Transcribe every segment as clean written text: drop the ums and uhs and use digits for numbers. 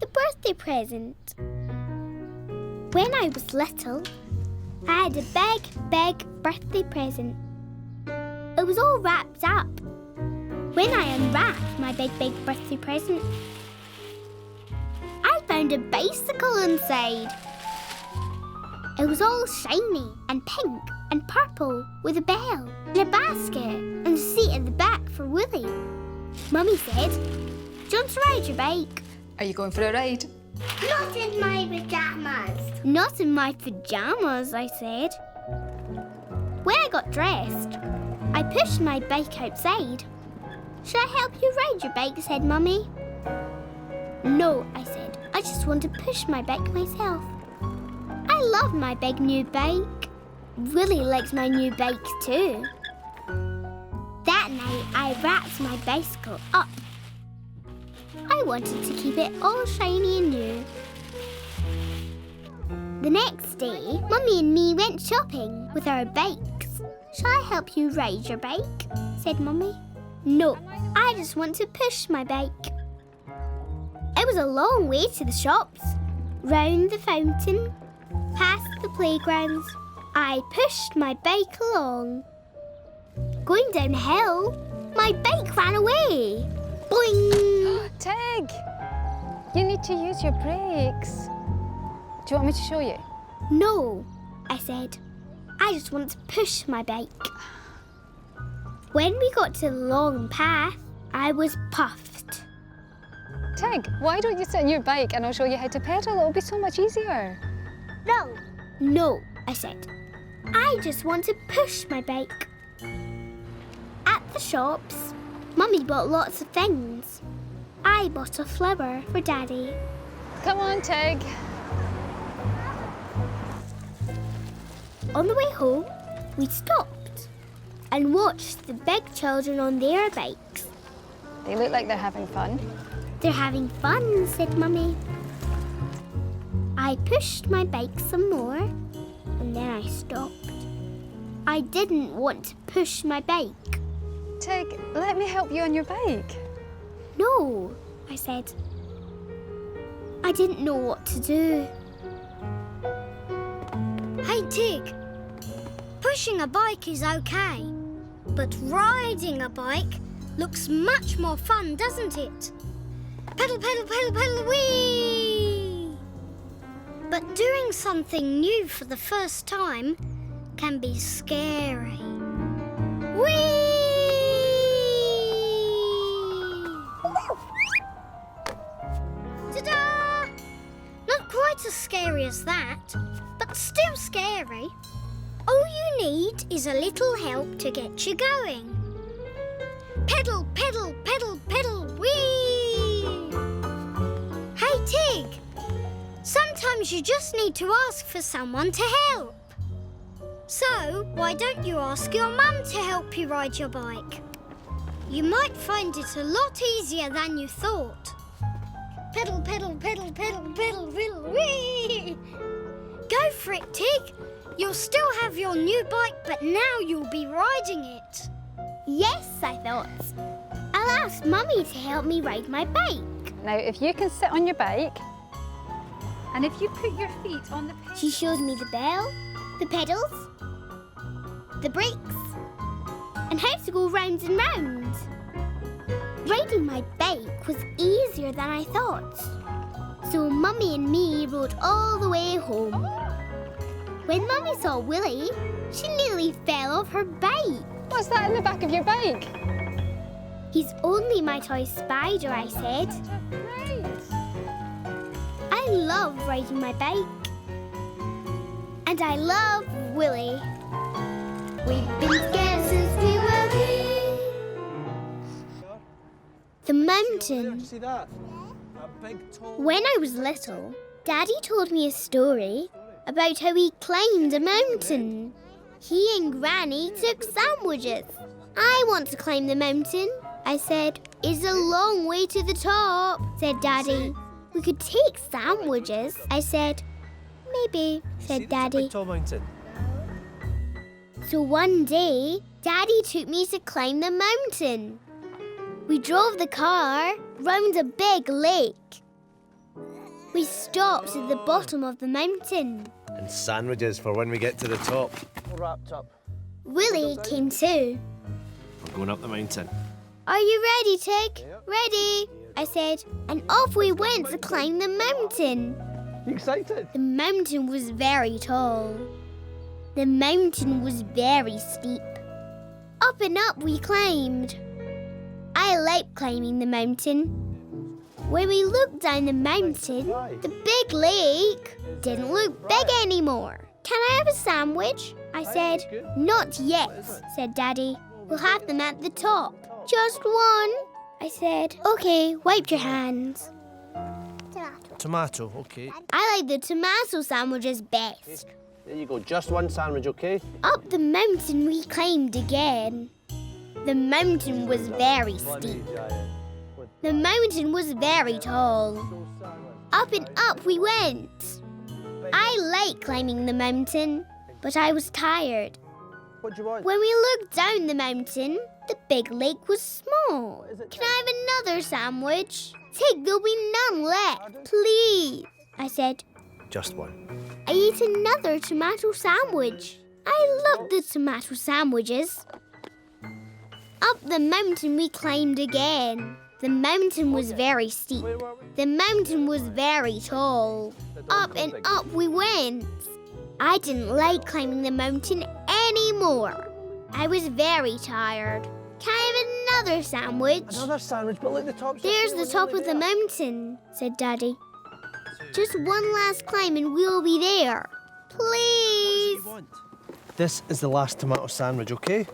the birthday present. When I was little, I had a big birthday present. It was all wrapped up. When I unwrapped my big birthday present, I found a bicycle inside. It was all shiny and pink and purple with a bell and a basket and a seat at the back for Wolly. Mummy said, "Do you want to ride your bike?" Are you going for a ride? Not in my pyjamas. Not in my pyjamas, I said. When I got dressed, I pushed my bike outside. "Should I help you ride your bike?" said Mummy. "No," I said. "I just want to push my bike myself. I love my big new bike. Wolly likes my new bike too." That night, I wrapped my bicycle up. I wanted to keep it all shiny and new. The next day, Mummy and me went shopping with our bikes. "Shall I help you ride your bike?" said Mummy. "No, I just want to push my bike." It was a long way to the shops, round the fountain, past the playgrounds. I pushed my bike along. Going down the hill, my bike ran away. Boing! Tig! You need to use your brakes. Do you want me to show you? "No," I said. "I just want to push my bike." When we got to the long path, I was puffed. Tig, why don't you sit on your bike and I'll show you how to pedal? It'll be so much easier. No, I said. "I just want to push my bike." At the shops, Mummy bought lots of things. I bought a flower for Daddy. Come on, Tig. On the way home, we stopped and watched the big children on their bikes. They look like they're having fun. "They're having fun," said Mummy. I pushed my bike some more and then I stopped. I didn't want to push my bike. Tig, let me help you on your bike. "No," I said. I didn't know what to do. "Hey, Tig, pushing a bike is okay, but riding a bike looks much more fun, doesn't it? Pedal, pedal, pedal, pedal, whee! But doing something new for the first time can be scary. Whee! Ta-da! Not quite as scary as that, but still scary. All you need is a little help to get you going. Pedal, pedal, pedal, pedal, whee! Hey, Tig, sometimes you just need to ask for someone to help. So, why don't you ask your mum to help you ride your bike? You might find it a lot easier than you thought. Pedal, pedal, pedal, pedal, pedal, pedal, whee! Go for it, Tig. You'll still have your new bike, but now you'll be riding it. Yes, I thought. I'll ask Mummy to help me ride my bike. Now, if you can sit on your bike, and if you put your feet on the pedal... She showed me the bell, the pedals, the brakes, and how to go round and round. Riding my bike was easier than I thought. So Mummy and me rode all the way home. When Mummy saw Wolly, she nearly fell off her bike. What's that in the back of your bike? "He's only my toy spider," I said. Right. I love riding my bike. And I love Wolly. We've been together since we were wee. The mountain. See that? That big tall... When I was little, Daddy told me a story about how he climbed a mountain. He and Granny took sandwiches. "I want to climb the mountain," I said. "It's a long way to the top," said Daddy. "We could take sandwiches," I said. "Maybe," said Daddy. Big tall mountain. So one day, Daddy took me to climb the mountain. We drove the car round a big lake. We stopped at the bottom of the mountain. And sandwiches for when we get to the top. All wrapped up. Willy came too. We're going up the mountain. Are you ready, Tig? Ready, I said, and off we went to climb the mountain. You excited? The mountain was very tall. The mountain was very steep. Up and up we climbed. I like climbing the mountain. When we looked down the mountain, the big lake didn't look big anymore. Can I have a sandwich? I said. Not yet, said Daddy. We'll have them at the top. Just one, I said. Okay, wipe your hands. Tomato, okay. I like the tomato sandwiches best. There you go, just one sandwich, okay? Up the mountain we climbed again. The mountain was very steep. The mountain was very tall. Up and up we went. I like climbing the mountain, but I was tired. What do you want? When we looked down the mountain, the big lake was small. Can I have another sandwich? Tig, there'll be none left. Please, I said. Just one. I ate another tomato sandwich. I love the tomato sandwiches. Up the mountain we climbed again. The mountain was very steep. The mountain was very tall. Up and up we went. I didn't like climbing the mountain anymore. I was very tired. Can I have another sandwich? Another sandwich, but look, the top's... There's the top of the mountain, said Daddy. Just one last climb and we'll be there. Please. This is the last tomato sandwich, okay?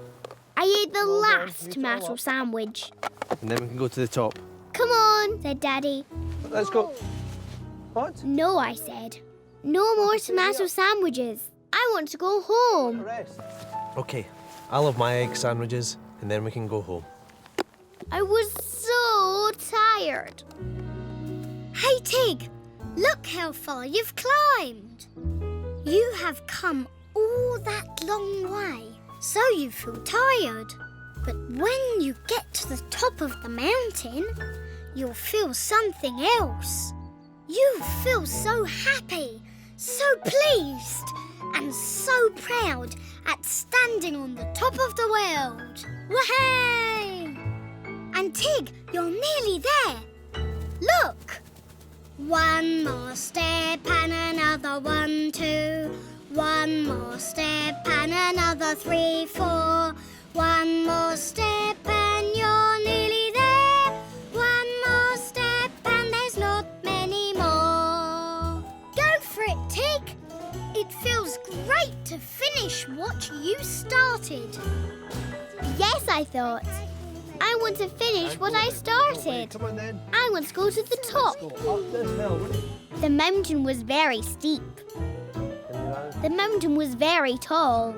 I ate the last tomato sandwich. And then we can go to the top. Come on, said Daddy. Let's go. What? No, I said. No more tomato sandwiches. I want to go home. Okay, I'll have my egg sandwiches and then we can go home. I was so tired. Hey, Tig, look how far you've climbed. You have come all that long way, so you feel tired. But when you get to the top of the mountain, you'll feel something else. You feel so happy, so pleased, and so proud at standing on the top of the world. Wahey! And Tig, you're nearly there. Look! One more step and another 1, 2. One more step and another 3, 4. One more step and you're nearly there. One more step and there's not many more. Go for it, Tig. It feels great to finish what you started. Yes, I thought. I want to finish what I started. Come on then. I want to go to the top. Go up this hill. The mountain was very steep. The mountain was very tall.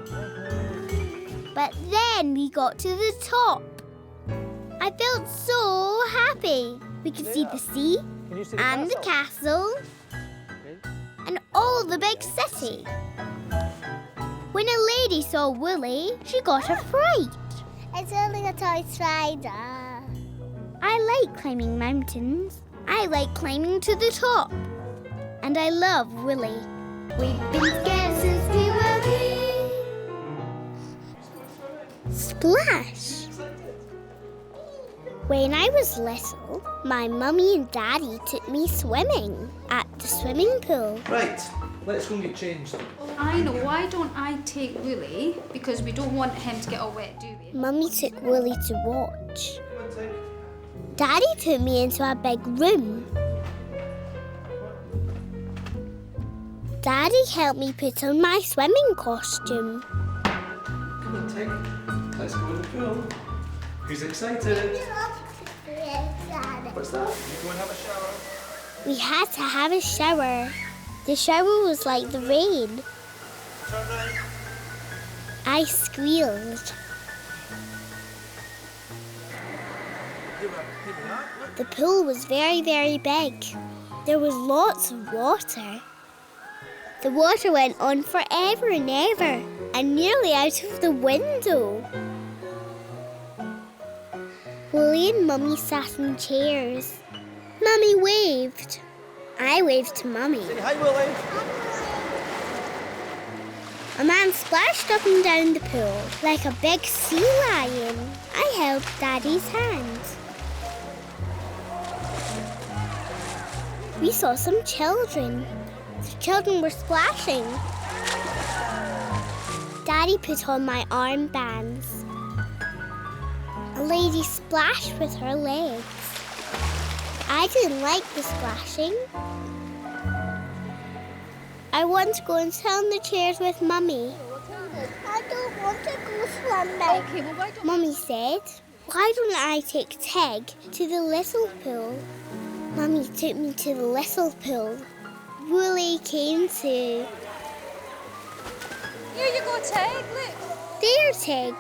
But then we got to the top. I felt so happy. We could see the sea Can you see and the castle and all the big city. When a lady saw Wolly, she got a fright. It's only a toy spider. I like climbing mountains. I like climbing to the top. And I love Wolly. We've been scared since we were wee. Splash! When I was little, my mummy and daddy took me swimming at the swimming pool. Right, let's go and get changed. I know, why don't I take Wolly? Because we don't want him to get all wet, do we? Mummy took Wolly to watch. Daddy took me into a big room. Daddy helped me put on my swimming costume. Come on, Tig. Let's go in the pool. Who's excited? What's that? You go and have a shower. We had to have a shower. The shower was like the rain. Turn right. I squealed. The pool was very, very big. There was lots of water. The water went on forever and ever, and nearly out of the window. Wolly and Mummy sat in chairs. Mummy waved. I waved to Mummy. Say hi, Wolly. A man splashed up and down the pool like a big sea lion. I held Daddy's hand. We saw some children. The children were splashing. Daddy put on my armbands. A lady splashed with her legs. I didn't like the splashing. I want to go and sit on the chairs with Mummy. I don't want to go swimming. Okay, well, why don't Mummy said, why don't I take Tig to the little pool? Mummy took me to the little pool. Wolly came too. Here you go, Tig, look. There, Tig.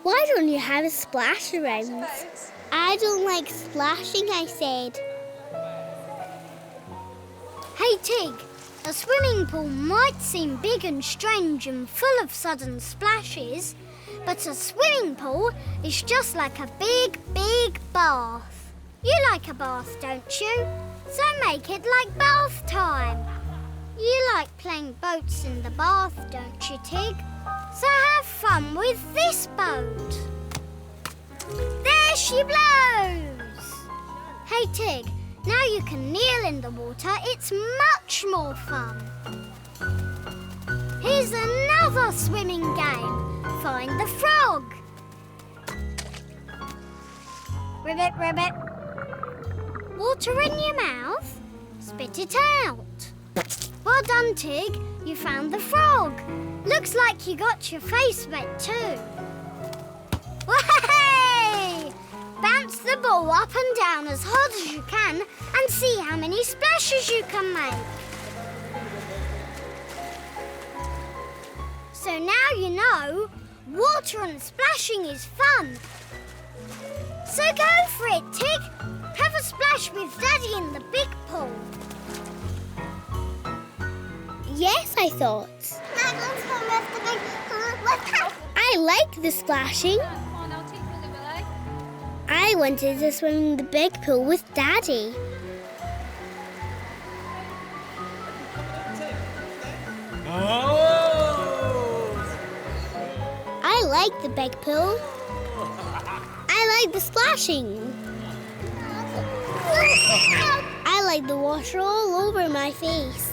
Why don't you have a splash around? Spelt. I don't like splashing, I said. Hey Tig, a swimming pool might seem big and strange and full of sudden splashes, but a swimming pool is just like a big, big bath. You like a bath, don't you? So make it like bath time. You like playing boats in the bath, don't you, Tig? So have fun with this boat. There she blows! Hey Tig, now you can kneel in the water. It's much more fun. Here's another swimming game. Find the frog. Ribbit, ribbit. Water in your mouth. Spit it out. Well done, Tig. You found the frog. Looks like you got your face wet too. Way! Bounce the ball up and down as hard as you can and see how many splashes you can make. So now you know, water and splashing is fun. So go for it, Tig. Have a splash with Daddy in the big pool. Yes, I thought. I like the splashing. Come on, I'll take you, Willie. I wanted to swim in the big pool with Daddy. I like the big pool. I like the splashing. I like the water all over my face.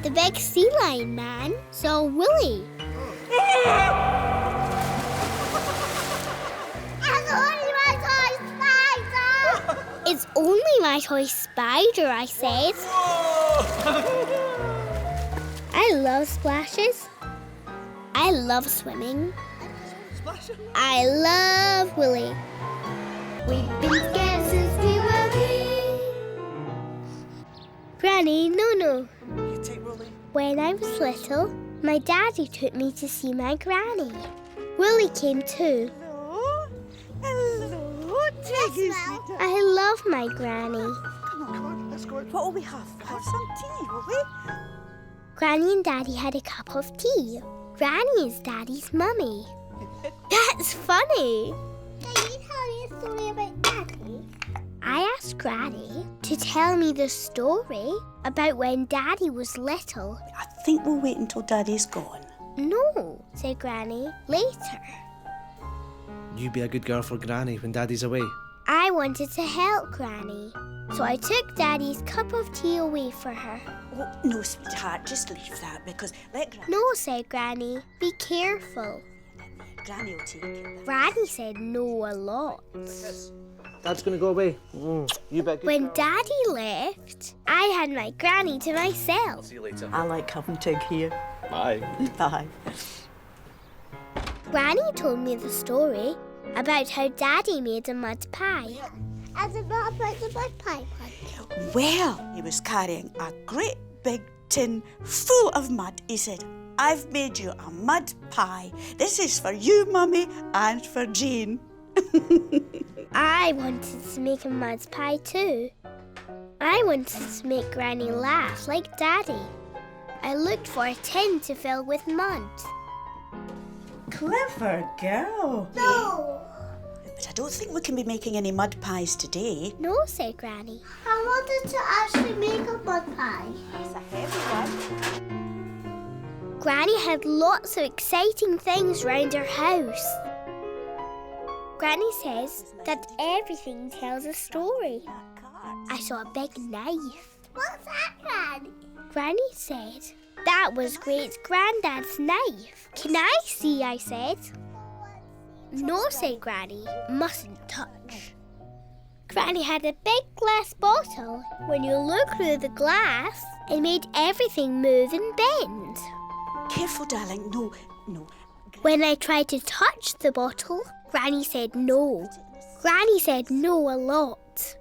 The big sea lion man saw Wolly. It's only my toy spider, I said. I love splashes. I love swimming. I love Wolly. We've been scared since we were wee. Granny, no. You take Wolly. When I was little, my daddy took me to see my granny. Wolly came too. Hello, Tiggy. I love my granny. Come on, let's go. What will we have? Have some tea, will we? Granny and Daddy had a cup of tea. Granny is Daddy's mummy. That's funny. Can you tell me a story about Daddy? I asked Granny to tell me the story about when Daddy was little. I think we'll wait until Daddy's gone. No, said Granny, later. You be a good girl for Granny when Daddy's away. I wanted to help Granny, so I took Daddy's cup of tea away for her. Oh, no, sweetheart, just leave that because let Granny... No, said Granny, be careful. Granny will take it. Granny said no a lot. Dad's gonna go away. You bet. When Daddy left, I had my Granny to myself. See you later. I like having Tig here. Bye. Bye. Granny told me the story about how Daddy made a mud pie. As a mud pie. Well, he was carrying a great big tin full of mud. He said, I've made you a mud pie. This is for you, Mummy, and for Jane. I wanted to make a mud pie too. I wanted to make Granny laugh like Daddy. I looked for a tin to fill with mud. Clever girl. No! But I don't think we can be making any mud pies today. No, said Granny. I wanted to ask mud pie. It's a heavy one. Granny had lots of exciting things round her house. Granny says that everything tells a story. I saw a big knife. What's that, Granny? Granny said that was Great Granddad's knife. Can I see? I said. No, said Granny. Mustn't touch. Granny had a big glass bottle. When you look through the glass, it made everything move and bend. Careful, darling. No. When I tried to touch the bottle, Granny said no. Granny said no a lot.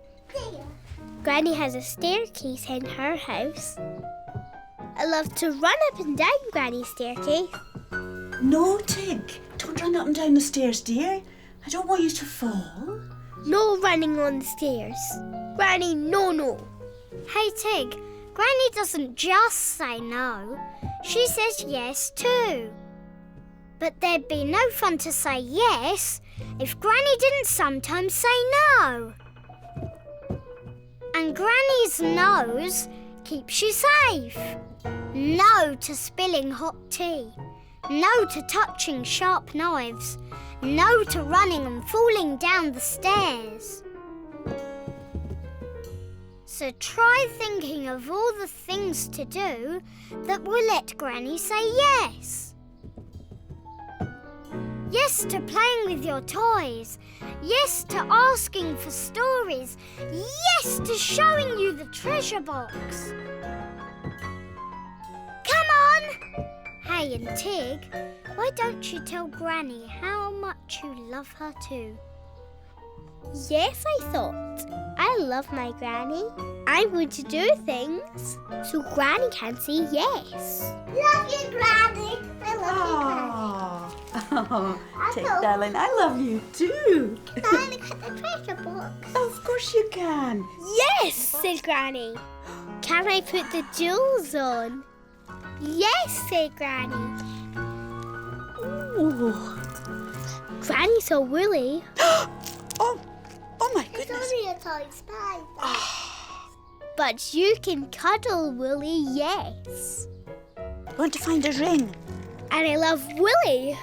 Granny has a staircase in her house. I love to run up and down Granny's staircase. No, Tig. Don't run up and down the stairs, dear. I don't want you to fall. No running on the stairs. Granny, no. Hey, Tig, Granny doesn't just say no. She says yes too. But there'd be no fun to say yes if Granny didn't sometimes say no. And Granny's no's keeps you safe. No to spilling hot tea. No to touching sharp knives. No to running and falling down the stairs. So try thinking of all the things to do that will let Granny say yes. Yes to playing with your toys. Yes to asking for stories. Yes to showing you the treasure box. Come on! Hey, and Tig, why don't you tell Granny how much you love her too? Yes, I thought. I love my Granny. I'm going to do things so Granny can say yes. Love you, Granny. I love Oh, Tig, darling, I love you too. you, Granny. Can I look at the treasure box? Of course you can. Yes, said Granny. Can I put the jewels on? Yes, said Granny. Ooh. Granny saw Wolly. Oh my goodness. only a toy spider. But you can cuddle Wolly, yes. I want to find a ring. And I love Wolly.